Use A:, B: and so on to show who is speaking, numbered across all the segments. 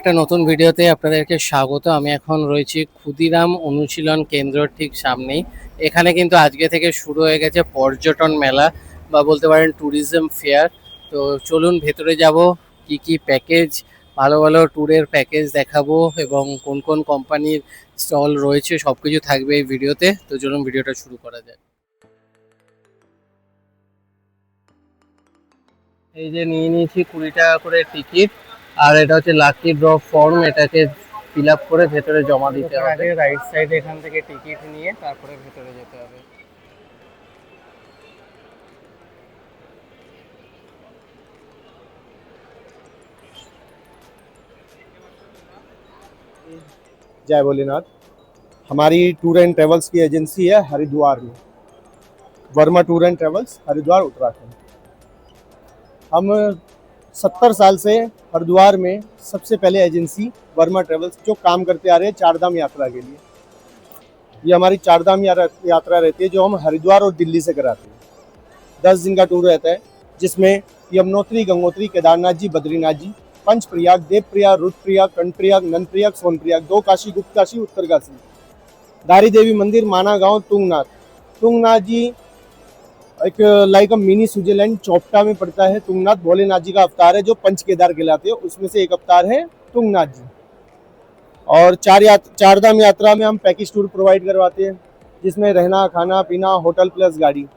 A: একটা নতুন ভিডিওতে আপনাদেরকে স্বাগত। আমি এখন রয়েছি ক্ষুদিরাম অনুশীলন কেন্দ্র ঠিক সামনেই। এখানে কিন্তু আজকে থেকে শুরু হয়ে গেছে পর্যটন মেলা বা বলতে পারেন ট্যুরিজম ফেয়ার। তো চলুন ভেতরে যাব, কি কি প্যাকেজ, ভালো ভালো ট্যুরের প্যাকেজ দেখাবো এবং কোন কোন কোম্পানির স্টল রয়েছে সবকিছু থাকবে এই ভিডিওতে। তো চলুন ভিডিওটা শুরু করা যাক। এই যে নিয়ে নিয়েছি 20 টাকা করে টিকিট, আর এটা হচ্ছে লাকি ড্র ফর্ম। এটাকে ফিল আপ করে ভেতরে জমা দিতে হবে। আগে রাইট সাইডে এখান থেকে টিকিট নিয়ে তারপরে ভেতরে যেতে হবে।
B: जय भोलेनाथ। हमारी टूर एंड ट्रेवल्स की एजेंसी है हरिद्वार में, Verma tour and travels, Haridwar Uttarakhand. हम 70 साल से हरिद्वार में सबसे पहले एजेंसी वर्मा ट्रेवल्स जो काम करते आ रहे हैं चारधाम यात्रा के लिए। ये हमारी चारधाम यात्रा रहती है जो हम हरिद्वार और दिल्ली से कराते हैं। 10 दिन का टूर रहता है जिसमें यमुनोत्री, गंगोत्री, केदारनाथ जी, बद्रीनाथ जी, पंचप्रयाग, देवप्रयाग, रुद्रप्रयाग, कर्णप्रयाग, नंदप्रयाग, सोनप्रयाग, 2 काशी, गुप्त काशी, उत्तर काशी, दारी देवी मंदिर, माना गांव, तुंगनाथ। तुंगनाथ जी एक like a mini Switzerland Chopta में पड़ता है। तुंगनाथ भोलेनाथ जी का अवतार है जो पंच केदार कहलाते हैं, उसमें से एक अवतार है तुंगनाथ जी। और चारधाम यात्रा में हम पैकेज टूर प्रोवाइड करवाते हैं जिसमें रहना, खाना, पीना, होटल प्लस गाड़ी।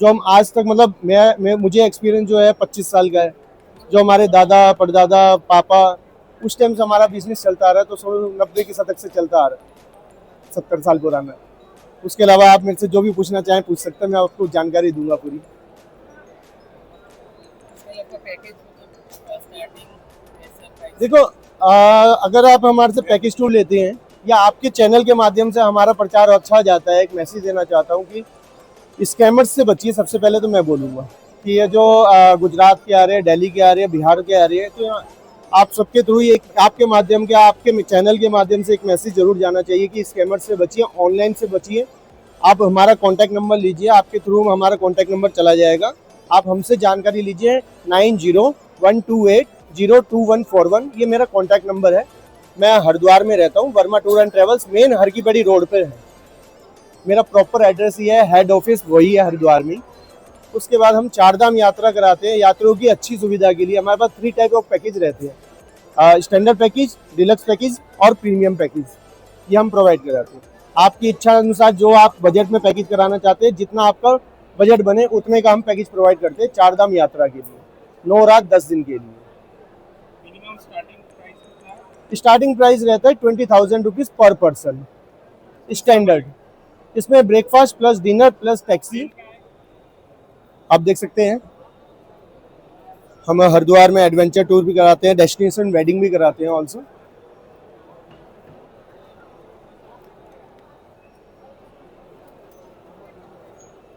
B: जो हम आज तक मतलब मैं मुझे एक्सपीरियंस जो है 25 साल का है। जो हमारे दादा, परदादा, पापा उस टाइम से हमारा बिजनेस चलता आ रहा है, तो 90 के शतक से चलता आ रहा है, 70 साल पुराना। उसके अलावा आप मेरे से जो भी पूछना चाहें पूछ सकते हैं, मैं आपको जानकारी दूंगा पूरी। देखो, अगर आप हमारे से पैकेज टूर लेते हैं या आपके चैनल के माध्यम से हमारा प्रचार अच्छा जाता है, एक मैसेज देना चाहता हूँ कि स्कैमर्स से बचिए। सबसे पहले तो मैं बोलूँगा कि ये जो गुजरात के आ रहे हैं, दिल्ली के आ रहे हैं, बिहार के आ रहे हैं, तो आप सबके थ्रू एक आपके माध्यम के, आपके चैनल के माध्यम से एक मैसेज जरूर जाना चाहिए कि स्कैमर से बचिए, ऑनलाइन से बचिए। आप हमारा कॉन्टैक्ट नंबर लीजिए, आपके थ्रू हमारा कॉन्टैक्ट नंबर चला जाएगा। आप हमसे जानकारी लीजिए 9012802141। ये मेरा कॉन्टैक्ट नंबर है। मैं हरिद्वार में रहता हूँ, Verma tour and travels main हर की बड़ी रोड पर है। मेरा प्रॉपर एड्रेस ये है, हेड ऑफिस वही है हरिद्वार में। उसके बाद हम चारधाम यात्रा कराते हैं। यात्रियों की अच्छी सुविधा के लिए हमारे पास 3 टाइप ऑफ पैकेज रहते हैं, स्टैंडर्ड पैकेज, डिलक्स पैकेज और प्रीमियम पैकेज। ये हम प्रोवाइड कराते हैं। आपकी इच्छा अनुसार जो आप बजट में पैकेज कराना चाहते हैं, जितना आपका बजट बने उतने का हम पैकेज प्रोवाइड करते हैं चारधाम यात्रा के लिए, 9 रात 10 दिन के लिए। स्टार्टिंग प्राइस रहता है 20,000 रुपीज पर पर्सन स्टैंडर्ड। इसमें breakfast plus dinner plus taxi आप देख सकते हैं। हम हरिद्वार में एडवेंचर टूर भी कराते हैं, डेस्टिनेशन वेडिंग भी कराते हैं ऑल्सो।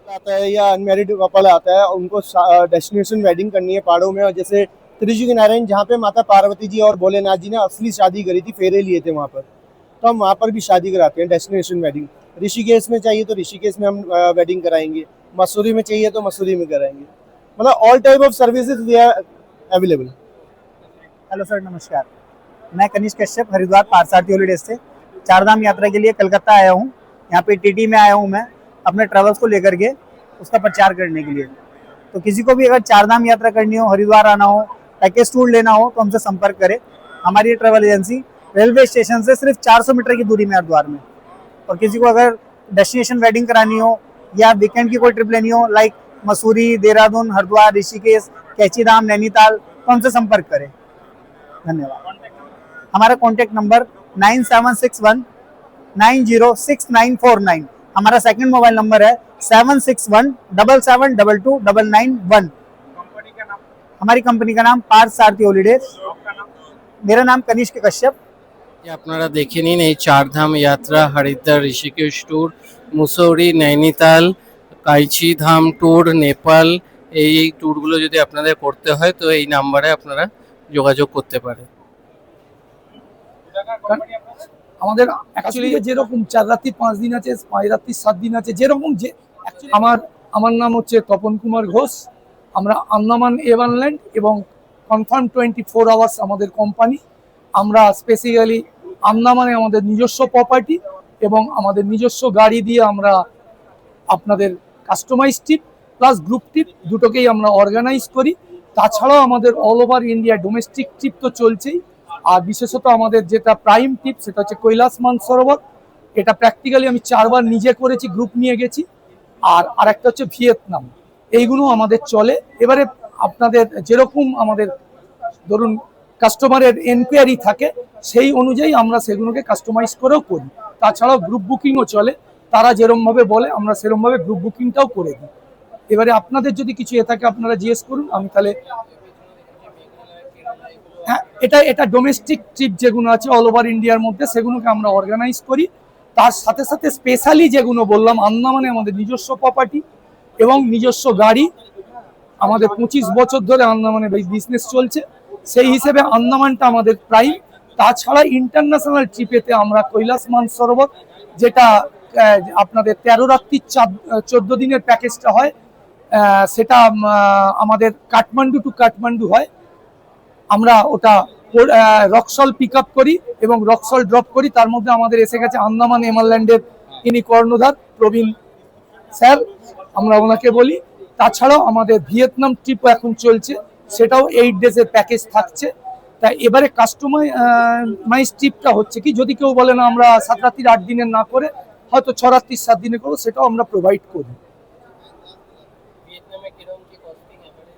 B: आता है या अनमैरिड कपल आता है, उनको डेस्टिनेशन वेडिंग करनी है पहाड़ों में, और जैसे त्रिजुगी नारायण जहाँ पे माता पार्वती जी और भोलेनाथ जी ने असली शादी करी थी, फेरे लिए थे वहाँ पर, तो हम वहाँ पर भी शादी कराते हैं डेस्टिनेशन वेडिंग। ऋषिकेश में चाहिए तो ऋषिकेश में हम वेडिंग कराएंगे, मसूरी में चाहिए तो मसूरी में कराएंगे। मतलब all type of services we are available.
C: Hello sir, नमस्कार। मैं कनिष्क कश्यप, हरिद्वार पारसारथी हॉलीडेज से चारधाम यात्रा के लिए कलकत्ता आया हूँ। यहाँ पे टीटी में आया हूँ मैं अपने ट्रेवल्स को लेकर के, उसका प्रचार करने के लिए। तो किसी को भी अगर चारधाम यात्रा करनी हो, हरिद्वार आना हो, पैकेज टूर लेना हो तो हमसे संपर्क करें। हमारी ट्रेवल एजेंसी रेलवे स्टेशन से सिर्फ 400 मीटर की दूरी में हरिद्वार में। और किसी को अगर डेस्टिनेशन वेडिंग करानी हो या वीकेंड की कोई ट्रिप लेनी हो, लाइक मसूरी, देहरादून, हरिद्वार, ऋषिकेश, कैचीधाम, नैनीताल, तो हमसे संपर्क करें। धन्यवाद। हमारा कॉन्टैक्ट नंबर 9761906949। हमारा सेकंड मोबाइल नंबर है 761777229991। हमारी कंपनी का नाम पारसारथी हॉलीडेज। मेरा नाम कनिष्क कश्यप।
A: আপনারা দেখে নিন এই চারধাম যাত্রা, হরিদ্বার, ঋষিকেশ ট্যুর, মুসৌরি, নৈনিতাল, কাইচি ধাম ট্যুর, নেপাল। এই ট্যুরগুলো যদি আপনাদের করতে হয় তো এই নাম্বারে আপনারা যোগাযোগ করতে পারেন।
D: আমাদের অ্যাকচুয়ালি যেরকম 4 রাত্রি 5 দিন আছে, 5 রাত্রি 7 দিন আছে, যেরকম যে আমার আমার নাম হচ্ছে তপন কুমার ঘোষ। আমরা আন্দামান এভারল্যান্ড এবং কনফার্ম 24 আওয়ার্স আমাদের কোম্পানি। আমরা স্পেসিক্যালি আন্দামানে আমাদের নিজস্ব প্রপার্টি এবং আমাদের নিজস্ব গাড়ি দিয়ে আমরা আপনাদের customise trip plus group trip দুটোকেই আমরা অর্গানাইজ করি। তাছাড়াও আমাদের all over India domestic trip তো চলছেই, আর বিশেষত আমাদের যেটা প্রাইম ট্রিপ সেটা হচ্ছে কৈলাস মানসরোবর। এটা প্র্যাকটিক্যালি আমি 4বার নিজে করেছি, গ্রুপ নিয়ে গেছি। আর আরেকটা হচ্ছে ভিয়েতনাম। এইগুলো আমাদের চলে। এবারে আপনাদের যেরকম আমাদের ধরুন কাস্টমারের এনকোয়ারি থাকে সেই অনুযায়ী আমরা সেগুলোকে কাস্টমাইজ করেও করি। তাছাড়াও গ্রুপ বুকিংও চলে, তারা যেরমভাবে বলে আমরা সেরমভাবে গ্রুপ বুকিংটাও করে দিই। এবারে আপনাদের যদি কিছু থাকে আপনারা জিজ্ঞেস করুন, আমি তাহলে। হ্যাঁ, এটা ডোমেস্টিক ট্রিপ যেগুলো আছে অল ওভার ইন্ডিয়ার মধ্যে সেগুলোকে আমরা অর্গানাইজ করি। তার সাথে সাথে স্পেশালি যেগুলো বললাম আন্দামানে আমাদের নিজস্ব প্রপার্টি এবং নিজস্ব গাড়ি, আমাদের 25 বছর ধরে আন্দামানে বিজনেস চলছে, সেই হিসেবে আন্দামানটা আমাদের প্রাইম। তাছাড়া ইন্টারন্যাশনাল ট্রিপেতে আমরা কৈলাস মানসরোবর, যেটা আপনাদের 13 রাত্রি 14 দিনের প্যাকেজটা হয়, সেটা আমাদের কাঠমান্ডু টু কাঠমান্ডু হয়। আমরা ওটা রক্সল পিক আপ করি এবং রক্সল ড্রপ করি। তার মধ্যে আমাদের এসে গেছে আন্দামান এমারল্যান্ডের ইনি কর্ণধার প্রবীণ স্যার, আমরা ওনাকে বলি। তাছাড়াও আমাদের ভিয়েতনাম ট্রিপও এখন চলছে, সেটাও 8 ডেজের প্যাকেজ থাকছে। তাই এবারে কাস্টমাইজ ট্রিপটা হচ্ছে কি, যদি কেউ বলে না আমরা 7 রাত্রি 8 দিনের না করে হয়তো 6 রাত্রি 7 দিনে করবো, সেটাও আমরা প্রোভাইড করি।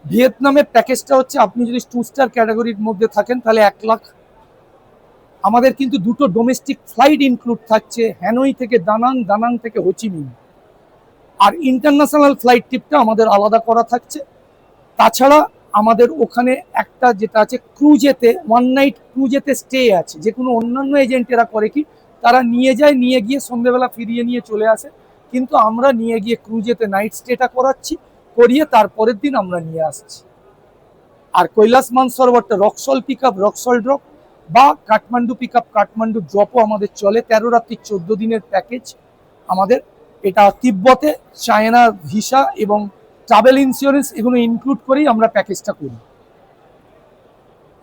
D: ভিয়েতনামের প্যাকেজটা হচ্ছে আপনি যদি 2 স্টার ক্যাটাগরির মধ্যে থাকেন তাহলে 1 লাখ। আমাদের কিন্তু দুটো ডোমেস্টিক ফ্লাইট ইনক্লুড থাকছে, হ্যানই থেকে দানাং, দানাং থেকে হোচিমিন। আর ইন্টারন্যাশনাল ফ্লাইট ট্রিপটা আমাদের আলাদা করা থাকছে। তাছাড়া আমাদের ওখানে একটা যেটা আছে ক্রুজেতে, 1 নাইট ক্রুজেতে স্টে আছে। যে কোনো অন্যান্য এজেন্টেরা করে কি, তারা নিয়ে যায়, নিয়ে গিয়ে সন্ধ্যেবেলা ফিরিয়ে নিয়ে চলে আসে, কিন্তু আমরা নিয়ে গিয়ে ক্রুজেতে নাইট স্টেটা করাচ্ছি, করিয়ে তারপরের দিন আমরা নিয়ে আসছি। আর কৈলাস মানসরোবরটা Raxaul pick up, Raxaul drop বা কাঠমান্ডু পিক আপ, কাঠমান্ডু ড্রপও আমাদের চলে। 13 রাত্রি 14 দিনের প্যাকেজ আমাদের। এটা তিব্বতে চায়না ভিসা এবং ট্রাভেল ইন্স্যুরেন্স এগুলো ইনক্লুড করেই আমরা প্যাকেজটা করি।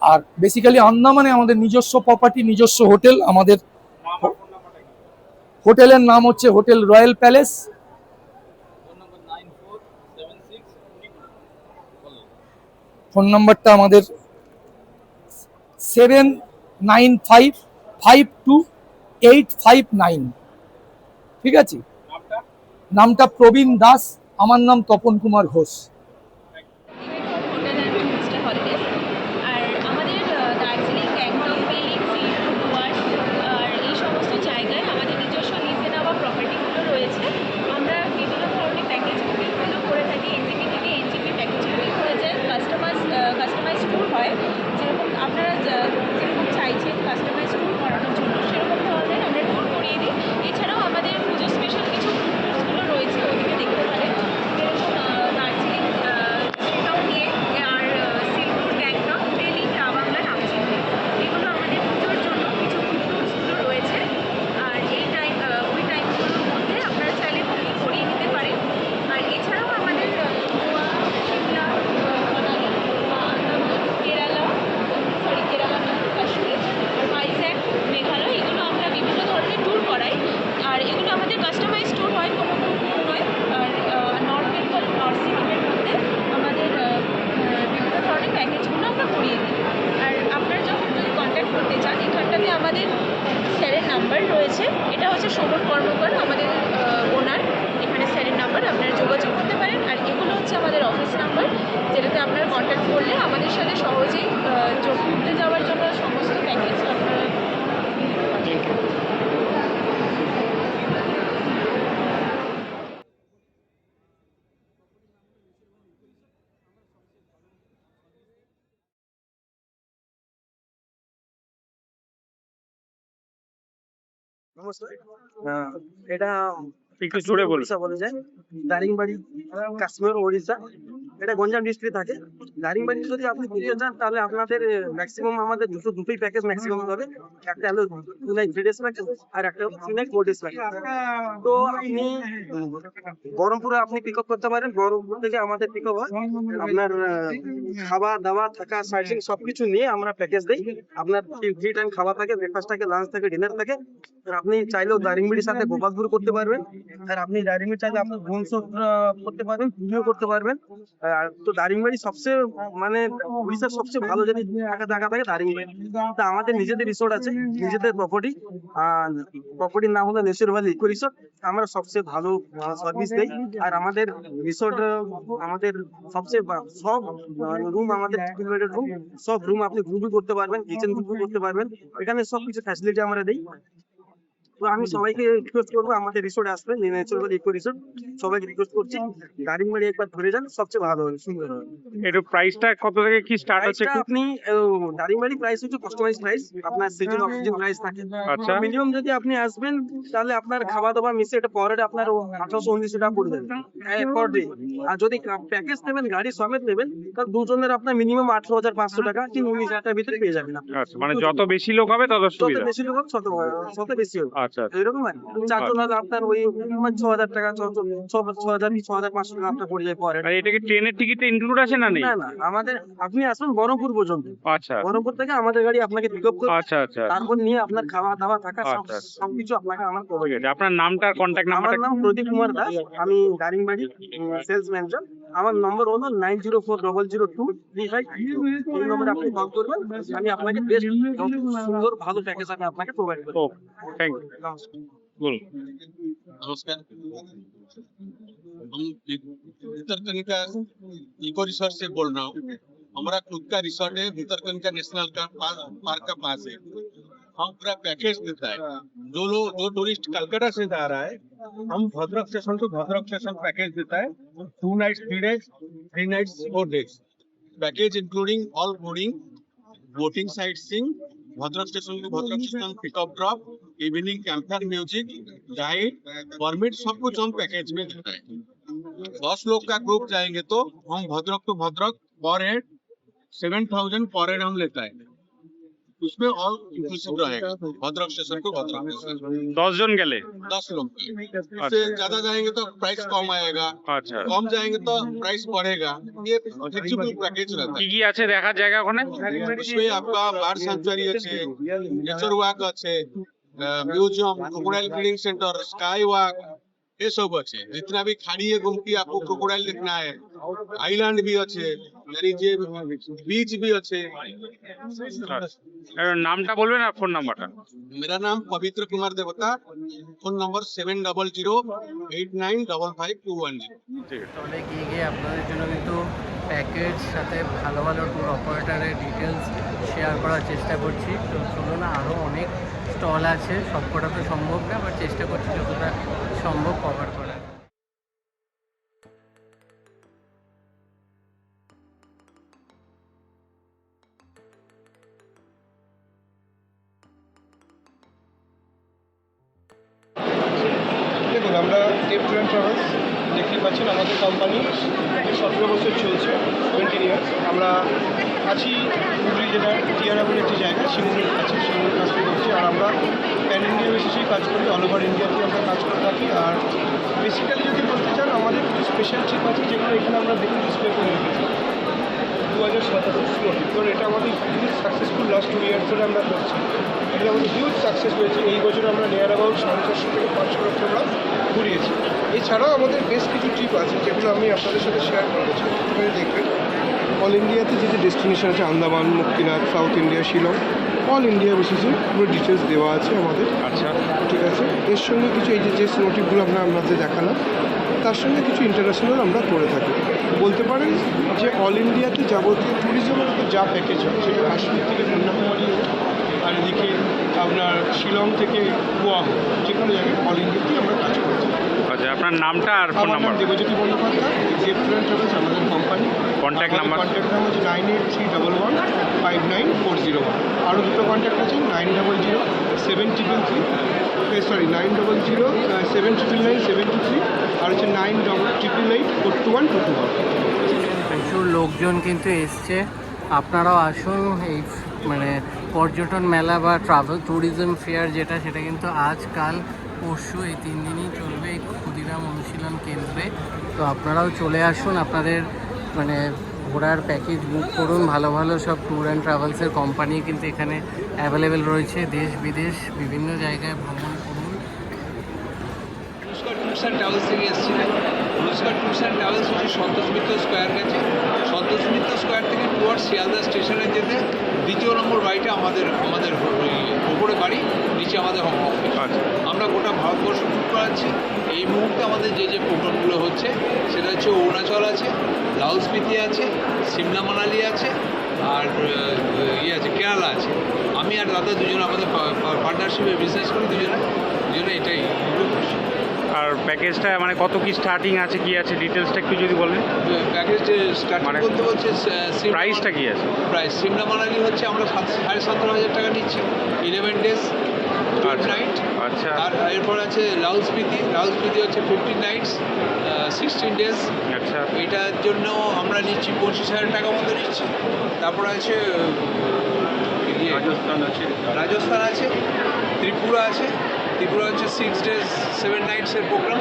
D: আর বেসিক্যালি আন্দামানে আমাদের নিজস্ব প্রপার্টি, নিজস্ব হোটেল। আমাদের হোটেলের নাম হচ্ছে হোটেল রয়্যাল প্যালেস। ফোন নাম্বারটা আমাদের 79552859। ঠিক আছে, নামটা প্রবীণ দাস, আমার নাম Tapan Kumar Ghosh.
E: Hotel and homestay holidays. আর আমাদের দার্জিলিং, গ্যাংটক, বেলিং, সিলন, ডুয়ার্স আর এই সমস্ত জায়গায় আমাদের নিজস্ব লিজে নেওয়া প্রপার্টিগুলো রয়েছে। আমরা বিভিন্ন ধরনের প্যাকেজ বুকিংগুলো করে থাকি। এনজিপি থেকে এনজিপি প্যাকেজ বুকিং হয়ে যায়, কাস্টমাইজ ট্যুর হয়। যেরকম আপনারা যেরকম চাইছেন কাস্টমাইজ ট্যুর করানোর জন্য সেরকম ধরনের আমরা ট্যুর করিয়ে দিই। এছাড়াও আমাদের পুজো স্পেশাল কিছু ট্যুরসগুলো রয়েছে, ওদিকে দেখতে পারেন। যেরকম দার্জিলিং শিলং নিয়ে আর সিলন, গ্যাংটক, বেলিং, রাবাংলা, নামচিং, এগুলো আমাদের পুজোর জন্য কিছু ট্যুরসগুলো রয়েছে। আর এই ওই টাইমগুলোর মধ্যে আপনারা চাইলে বুকিং করিয়ে নিতে পারেন। আর এছাড়াও আমাদের গোয়া, সিমলা, মানালি, আন্দামান, কেরালা না, কাশ্মীর, ভাইজ্যাক, মেঘালয়, এগুলো আমরা বিভিন্ন ধরনের ট্যুর করাই। আর এগুলো আমাদের কাস্টমাইজ ট্যুর হয়, কোনো ট্যুর নয়। আর নর্থ বেঙ্গল, নর্থ সিকিমের মধ্যে আমাদের বিভিন্ন ধরনের প্যাকেজগুলো আমরা করিয়ে দিই। আর আপনারা যখন যদি কন্ট্যাক্ট করতে চান, এখানটাতে আমাদের স্যারের নাম্বার রয়েছে। এটা হচ্ছে শোভন কর্মকার, আমাদের ওনার। এখানে স্যারের নাম্বার, আপনারা যোগাযোগ করতে পারেন। আর এগুলো হচ্ছে আমাদের অফিস নাম্বার, যেটাতে আপনারা কন্ট্যাক্ট করলে আমাদের সাথে সহজেই ঘুরতে যাওয়ার জন্য সমস্ত প্যাকেজ আপনারা।
F: এটা একটু জোরে বলুন।
G: ওড়িশা বলে যায়, দারিংবাড়ি কাশ্মীর ওড়িশা, এটা গঞ্জাম ডিস্ট্রিক্ট থাকে। দারিংবাড়ি যদি আপনি ঘুরতে যান তাহলে আপনাদের ম্যাক্সিমাম আমাদের দুটোই প্যাকেজ ম্যাক্সিমাম হবে। একটা হলো 2 নাইট 3 ডেজ প্যাকেজ আর একটা 3 নাইট 4 ডেজ প্যাকেজ। তো আপনি বহরমপুরে আপনি পিক আপ করতে পারেন, বহরমপুর থেকে আমাদের পিক আপ হয়। আপনার খাওয়া দাওয়া থাকা সাইটিং সবকিছু নিয়ে আমরা প্যাকেজ দিই। আপনার 3 টাইম খাওয়া থাকে, ব্রেকফাস্ট থাকে, লাঞ্চ থাকে, ডিনার থাকে। আর আপনি চাইলেও দারিংবাড়ির সাথে গোপালপুর করতে পারবেন। আর আপনি দারিংবাড়ি চাইলে আপনি ভুবনেশ্বর করতে পারবেন, পুজো করতে পারবেন। তো দারিংবাড়ি সবচেয়ে মানে উড়িষ্যার সবচেয়ে ভালো যদি জায়গা থাকে দারিংবাড়ি। তা আমাদের নিজেদের রিসোর্ট আছে, নিজেদের প্রপার্টি, আর প্রপার্টির নাম হলো নেসুর ভ্যালি ইকো রিসোর্ট। আমরা সবচেয়ে ভালো সার্ভিস দেই। আর আমাদের রিসোর্ট আমাদের সবচেয়ে সব রুম আমাদের রুম, সব রুম আপনি গ্রুপই করতে পারবেন, কিচেন গ্রুপও করতে পারবেন। এখানে সবকিছু ফ্যাসিলিটি আমরা দিই। তো আমি সবাইকে রিকোয়েস্ট করবো আমাদের রিসোর্টে আসবেন, নেচার ভ্যালি ইকো রিসোর্ট। সবাইকে রিকোয়েস্ট করছি দারিংবাড়ি একবার ঘুরে যান, সবচেয়ে ভালো হবে, সুন্দর হবে।
F: একটু প্রাইসটা কত থেকে কি স্টার্ট হচ্ছে?
G: প্রাইসটা আপনি দারিংবাড়ি প্রাইস হচ্ছে কাস্টমাইজ প্রাইস, আপনার সিজন অক্সিজেন প্রাইস থাকে।
F: আচ্ছা।
G: মিনিমাম যদি আপনি আসবেন তাহলে আপনার খাওয়া দাওয়া মিশে এটা পরে আপনার 1800-1900 টাকা পড়ে যাবে পার ডে। আর যদি প্যাকেজ নেবেন, গাড়ি সমেত নেবেন, তাহলে দুজনের আপনার মিনিমাম 18,500 টাকা কি 19,000 টাকার ভিতরে পেয়ে যাবেন আপনি।
F: আচ্ছা, মানে যত বেশি লোক হবে তত
G: যত
F: সুবিধা।
G: বেশি লোক হবে তত বেশি হবে।
F: আচ্ছা
G: এরকম হয় 4 জন আপনার ওই 6,000 টাকা, 6,500 টাকা আপনার পড়ে যায় পরে।
F: আর এটা কি ট্রেনের টিকিট ইনক্লুড আছে না নেই?
G: না না, আমাদের আপনি আসবেন বহরমপুর পর্যন্ত,
F: আচ্ছা
G: বহরমপুর থেকে আমাদের গাড়ি আপনাকে পিক আপ করবে,
F: আচ্ছা আচ্ছা
G: তারপর নিয়ে আপনার খাওয়া দাওয়া থাকা
F: আচ্ছা।
G: সবকিছু আপনাকে আমার প্রোভাইড।
F: ঠিক আছে, আপনার নামটা আর কন্ট্যাক্ট
G: আমার
F: নাম্বারটা?
G: নাম প্রদীপ কুমার দাস, আমি দারিংবাড়ি সেলস ম্যানেজার। আমার নম্বর হলো 90400235। এই নম্বরে আপনি কল করবেন, আমি আপনাকে বেস্ট সুন্দর ভালো প্যাকেজ আমি আপনাকে প্রোভাইড করব।
F: ওকে, থ্যাংক ইউ। বলুন।
H: नमस्कार, हम भितरकनिका इको रिसोर्ट से बोल रहा हूँ। हमारा खुद का रिसोर्ट है, भितरकनिका नेशनल पार्क का पास है। हम पूरा पैकेज देता है। जो टूरिस्ट कलकत्ता से जा रहा है, हम Bhadrak station to Bhadrak station package देता है। 2 nights 3 days, 3 nights 4 days package including all boarding, boating, sightseeing, Bhadrak station to Bhadrak station pickup drop, evening campfire music, guide, permit, सब कुछ हम पैकेज में देता है। 10 लोग का ग्रुप जाएंगे तो हम भद्रक टू भद्रक पर हेड 7,000 पर हेड हम लेता है। उसमें ऑल इंक्लूसिव रहेगा, भद्रक स्टेशन को भद्रक स्टेशन।
F: 10 জন গেলে?
H: 10 लोग इससे ज्यादा जाएंगे तो प्राइस कम आएगा,
F: আচ্ছা।
H: कम जाएंगे तो प्राइस बढ़ेगा। ये फ्लेक्सिबल पैकेज रहता
F: কি
H: है।
F: কি আছে দেখার জায়গা ওখানে?
H: उसमें आपका बार्ड सैंक्चुअरी अच्छे, नेचर वॉक अच्छे, museum, crocodile breeding centre, sky walk, ये सब अच्छे। जितना भी खाड़ी है घूमती आपको क्रोकोडाइल देखना है, आइलैंड भी अच्छे, बीच भी अच्छे।
F: নামটা বলবেন আর ফোন নাম্বারটা?
H: मेरा नाम पवित्र कुमार देवता, फोन नंबर 7008955521।
F: ঠিক আছে।
A: চলে গিয়ে গিয়ে আপনাদের জন্য কিন্তু প্যাকেজ সাথে ভালো ভালো ট্যুর অপারেটারের ডিটেলস শেয়ার করার চেষ্টা করছি। তো চলুন, আরও অনেক স্টল আছে, সবকটা তো সম্ভব না, বাট চেষ্টা করছি যতটা সম্ভব কভার করার।
B: দেখুন, আমরা টেপ ট্যুর অ্যান্ড ট্রাভেলস দেখতেই পাচ্ছেন, আমাদের কোম্পানি 17 বছর চলছে, 20 ইয়ার্স। আমরা আছি হুগলি জেলার টিয়ারা বলে একটি জায়গা, শিমুলের কাছে, শিমুলের কাছ থেকে করছি। আর আমরা প্যান ইন্ডিয়া বেসিসেই কাজ করি, অল ওভার ইন্ডিয়াতে আমরা কাজ করে থাকি। আর বেসিক্যালি যদি বলতে চান, আমাদের কিছু স্পেশাল ট্রিপ আছে যেগুলো এখানে আমরা দেখুন ডিসপ্লে করে রেখেছি। 2017 শুরু, কারণ এটা আমাদের হিউজ সাকসেসফুল, লাস্ট 2 ইয়ার্স ধরে আমরা করছি। এটা আমাদের হিউজ সাকসেস হয়েছে। এই বছর আমরা নিয়ার অ্যাবাউট 450 থেকে 500 লক্ষ আমরা ঘুরিয়েছি। এছাড়াও আমাদের বেশ কিছু ট্রিপ আছে যেগুলো আমি আপনাদের সাথে শেয়ার করেছি, এখানে দেখবেন। অল ইন্ডিয়াতে যে যে ডেস্টিনেশন আছে, Andaman, Muktinath, south India, Shillong, all India বেসিসে পুরো ডিটেলস দেওয়া আছে আমাদের।
F: আচ্ছা,
B: ঠিক আছে। এর সঙ্গে কিছু এই যে স্নো ট্রিপগুলো আমরা আপনাদের দেখালাম, তার সঙ্গে কিছু ইন্টারন্যাশনাল আমরা করে থাকি। বলতে পারেন যে অল ইন্ডিয়াতে যাবতীয় ট্যুরিজমের উপর যা প্যাকেজ হয়, সেটা কাশ্মীর থেকে কন্যাকুমারী হোক, আর এদিকে আপনার শিলং থেকে গোয়া হোক, যে কোনো জায়গায় অল ইন্ডিয়াতেই আমরা কাজ করছি।
F: আচ্ছা, আপনার নামটা আর ফোন
B: আমার নাম
F: নাম্বার?
B: দেবজ্যোতি বন্দ্যোপাধ্যায়, টেপ ট্যুর অ্যান্ড ট্রাভেলস আমাদের company.
F: Contact number?
B: Contact number হচ্ছে 9831159401। আরও দুটো কন্ট্যাক্ট আছে, 9007333 সরি 9007999723 আর হচ্ছে 9888412221।
A: প্রচুর লোকজন কিন্তু এসছে, আপনারাও আসুন। এই মানে পর্যটন মেলা বা ট্রাভেল ট্যুরিজম ফেয়ার যেটা, সেটা কিন্তু আজ কাল পরশু এই 3 দিনই চলবে এই ক্ষুদিরাম অনুশীলন কেন্দ্রে। তো আপনারাও চলে আসুন, আপনাদের মানে ঘোরার প্যাকেজ বুক করুন। ভালো ভালো সব ট্যুর অ্যান্ড ট্রাভেলসের কোম্পানি কিন্তু এখানে অ্যাভেলেবেল রয়েছে, দেশ বিদেশ বিভিন্ন জায়গায় ভ্রমণ করুন।
I: অনুষ্কা ট্যুরস অ্যান্ড ট্রাভেলস থেকে এসেছিলেন। অনুষ্কা ট্যুরস অ্যান্ড ট্রাভেলস হচ্ছে সন্তোষ মিত্র স্কোয়ার গেছে। সন্তোষ মিত্র স্কোয়ার থেকে টুয়ার্ড শিয়ালদা স্টেশনে যেতে 2 নম্বর বাড়িটা আমাদের ওপরে বাড়ি, নিচে আমাদের হোম অফিস। আমরা গোটা ভারতবর্ষ ট্যুর করাচ্ছি। এই মুহূর্তে আমাদের যে প্রোগ্রামগুলো হচ্ছে সেটা হচ্ছে অরুণাচল আছে, লাউল স্পিতি আছে, সিমলা মানালি আছে, আর ইয়ে আছে কেরালা আছে। আমি আর দাদা দুজনে আমাদের পার্টনারশিপে বিজনেস করি, দুজনে এটাই।
F: আর প্যাকেজটা মানে কত কি স্টার্টিং আছে, কি আছে ডিটেলসটা একটু যদি বলেন।
I: প্যাকেজ স্টার্টিং
F: মানে
I: করতে বলছে
F: প্রাইসটা কি আছে?
I: প্রাইস সিমলা মানালি হচ্ছে আমরা 17,500 টাকা নিচ্ছি 11 ডেজ 12 নাইট।
F: আচ্ছা।
I: আর এরপর আছে লাউল স্পিতি হচ্ছে 15 নাইটস 16 ডেজ।
F: আচ্ছা।
I: এটার জন্য আমরা নিচ্ছি 25,000 টাকা মতো নিচ্ছি। তারপর আছে রাজস্থান আছে, ত্রিপুরা হচ্ছে 6 ডেজ 7 নাইটসের প্রোগ্রাম।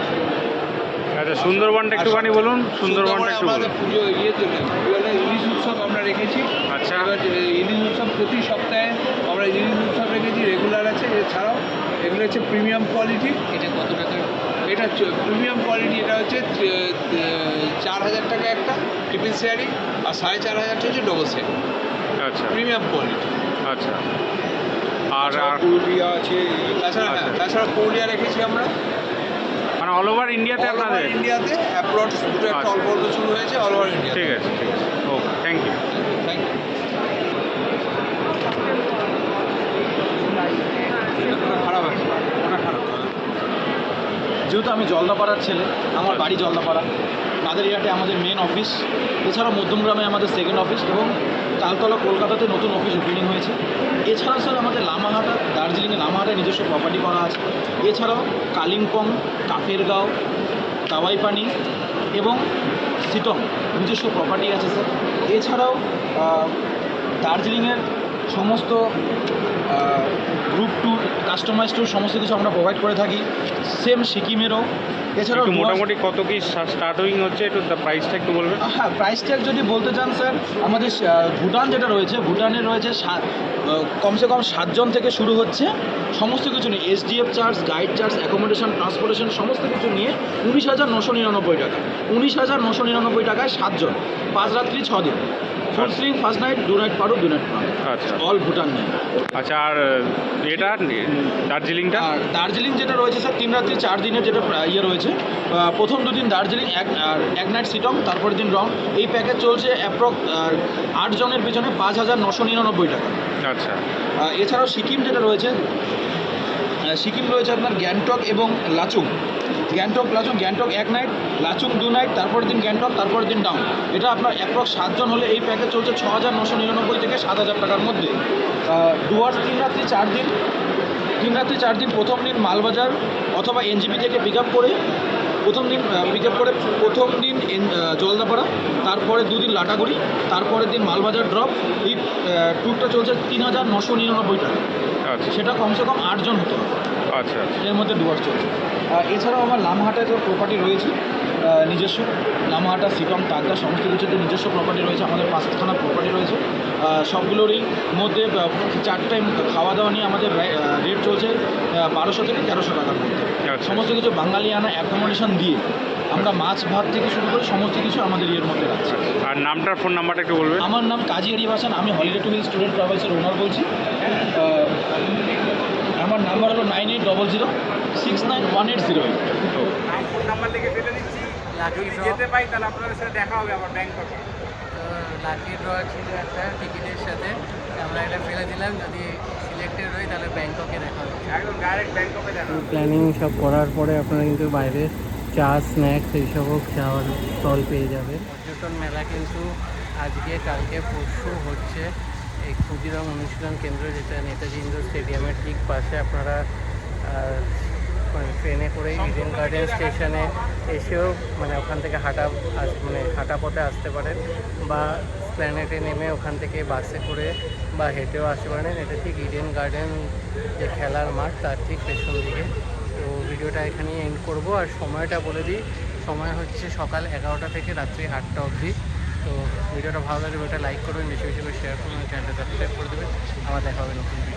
F: আচ্ছা, সুন্দরবনটা একটুখানি বলুন। সুন্দরবনটা একটু
I: আমাদের পুজো ইলিশ উৎসব আমরা রেখেছি।
F: আচ্ছা।
I: এবার ইলিশ উৎসব প্রতি সপ্তাহে আমরা ইলিশ উৎসব রেখেছি, রেগুলার আছে। এছাড়াও এগুলো হচ্ছে প্রিমিয়াম কোয়ালিটি।
A: এটা কত টাকা?
I: এটা প্রিমিয়াম কোয়ালিটি, এটা হচ্ছে 4,000 টাকা একটা ট্রিপল শেয়ারিং, আর 4,500 হচ্ছে ডবল শেয়ারিং।
F: আচ্ছা।
I: Premium quality.
F: আচ্ছা। আর
B: পুরুলিয়া আছে,
I: তাছাড়া পুরুলিয়া রেখেছি আমরা।
F: মানে অল ওভার ইন্ডিয়াতে আপনাদের?
I: ইন্ডিয়াতে অ্যাপ্রক্স দুটো একটা অল্প অল্প শুরু হয়েছে, অল ওভার ইন্ডিয়া।
F: ঠিক আছে, ঠিক আছে, okay, thank you.
I: Thank you.
G: খারাপ আছে, ওটা খারাপ। যেহেতু আমি জলদাপাড়ার ছেলে, আমার বাড়ি জলদাপাড়া, নাদেরিয়াটে আমাদের মেন অফিস, এছাড়াও মধ্যমগ্রামে আমাদের সেকেন্ড অফিস, এবং তালতলা কলকাতাতে নতুন অফিস ওপেনিং হয়েছে। এছাড়াও স্যার আমাদের লামাহাটা, দার্জিলিংয়ে লামাহাটায় নিজস্ব প্রপার্টি করা আছে। এছাড়াও কালিম্পং, কাফেরগাঁও, দাওয়াইপানি এবং সিটং নিজস্ব প্রপার্টি আছে স্যার। এছাড়াও দার্জিলিংয়ের সমস্ত গ্রুপ ট্যুর, কাস্টমাইজ ট্যুর সমস্ত কিছু আমরা প্রোভাইড করে থাকি, সেম সিকিমেরও। এছাড়াও
F: একটু মোটামুটি কত কি স্টার্টিং হচ্ছে, একটু প্রাইসটা একটু বলবেন?
G: হ্যাঁ, প্রাইস ট্যাগ যদি বলতে চান স্যার, আমাদের ভুটান যেটা রয়েছে, ভুটানে রয়েছে কমসে কম 7 জন থেকে শুরু হচ্ছে। সমস্ত কিছু নিয়ে SDF charge, guide charge, accommodation, transportation সমস্ত কিছু নিয়ে 19,999 টাকা। 19,999 টাকায় 7 জন, 5 রাত্রি 6 দিন, ফুল স্লিং, ফার্স্ট নাইট, 2 নাইট পারো, 2 নাইট পারো।
F: আচ্ছা।
G: অল ভুটান নিয়ে।
F: আচ্ছা। আর এটা দার্জিলিংটা?
G: আর দার্জিলিং যেটা রয়েছে স্যার 3 রাত্রি 4 দিনের যেটা ইয়ে রয়েছে, প্রথম 2 দিন দার্জিলিং, এক নাইট সিটং, তারপরের দিন রং। এই প্যাকেজ চলছে অ্যাপ্রক্স 8 জনের পিছনে 5,999 টাকা।
F: আচ্ছা।
G: এছাড়াও সিকিম যেটা রয়েছে, সিকিম রয়েছে আপনার গ্যাংটক এবং লাচুং। গ্যাংটক 1 নাইট, লাচুং 2 নাইট, তারপরের দিন গ্যাংটক, তারপরের দিন ডাউন। এটা আপনার অ্যাপ্রক্স 7 জন হলে এই প্যাকেজ চলছে 6,999 থেকে 7,000 টাকার মধ্যে। ডুয়ার্স 3 রাত্রি 4 দিন। প্রথম দিন মালবাজার অথবা NGP থেকে পিক আপ করে, প্রথম দিন জলদাপাড়া, তারপরে 2 দিন লাটাগুড়ি, তারপরের দিন মালবাজার ড্রপ। এই ট্যুরটা চলছে 3,999 টাকা।
F: আচ্ছা।
G: সেটা কমসে কম 8 জন হতে হবে।
F: আচ্ছা।
G: এর মধ্যে ডুয়ার্স চলছে। এছাড়াও আমার লামহাটায় যে প্রপার্টি রয়েছে নিজস্ব, লামহাটা, সিটং, তাগদা সমস্ত কিছুতে নিজস্ব প্রপার্টি রয়েছে। আমাদের 5খানা প্রপার্টি রয়েছে। সবগুলোরই মধ্যে 4 টাইম খাওয়া দাওয়া নিয়ে আমাদের রেট চলছে 1200 থেকে 1300 টাকার মধ্যে। সমস্ত কিছু বাঙালিয়ানা অ্যাকোমোডেশন দিয়ে আমরা মাছ ভাত থেকে শুরু করে সমস্ত কিছু আমাদের ইয়ের মধ্যে রাখছি।
F: আর নামটা, ফোন নাম্বারটা একটু বলবেন?
G: আমার নাম কাজী আরিফ হাসান, আমি হলিডে টু হিল স্টুডেন্ট ট্রাভেলসের ওনার বলছি। আমার নাম্বার হলো 9800691808।
J: ফোন নাম্বার লিখে ফেলে দিচ্ছি, যদি যেতে পাই তাহলে আপনাদের সাথে দেখা হবে আমার ব্যাংককে।
A: লাকি ড্র ছিল একটা টিকিটের সাথে, আমরা এটা ফেলে দিলাম, যদি সিলেক্টেড হই তাহলে ব্যাংককে দেখা হবে।
J: একদম ডাইরেক্ট ব্যাংককে দেখা হবে।
A: প্ল্যানিং সব করার পরে আপনারা কিন্তু বাইরে চা, স্ন্যাক্স এইসবও খাওয়ার স্টল পেয়ে যাবে। পর্যটন মেলা কিন্তু আজকে, কালকে, পরশু হচ্ছে এই ক্ষুদিরাম অনুশীলন কেন্দ্র, যেটা নেতাজি ইন্ডোর স্টেডিয়ামের ঠিক পাশে। আপনারা মানে ট্রেনে করে ইডেন গার্ডেন স্টেশনে এসেও মানে ওখান থেকে মানে হাঁটা পথে আসতে পারেন, বা প্ল্যানেটে নেমে ওখান থেকে বাসে করে বা হেঁটেও আসতে পারেন। এটা ঠিক ইডেন গার্ডেন যে খেলার মাঠ তার ঠিক পেছন দিকে। তো ভিডিওটা এখানেই এন্ড করব, আর সময়টা বলে দিই, সময় হচ্ছে সকাল 11টা থেকে রাত্রি 8টা অবধি। তো ভিডিওটা ভালো লাগলে ভিডিওটা লাইক করবেন, বেশি বেশি করে শেয়ার করবেন, চ্যানেলটা সাবস্ক্রাইব করে দেবেন। আমার দেখা হবে নতুন ভিডিও।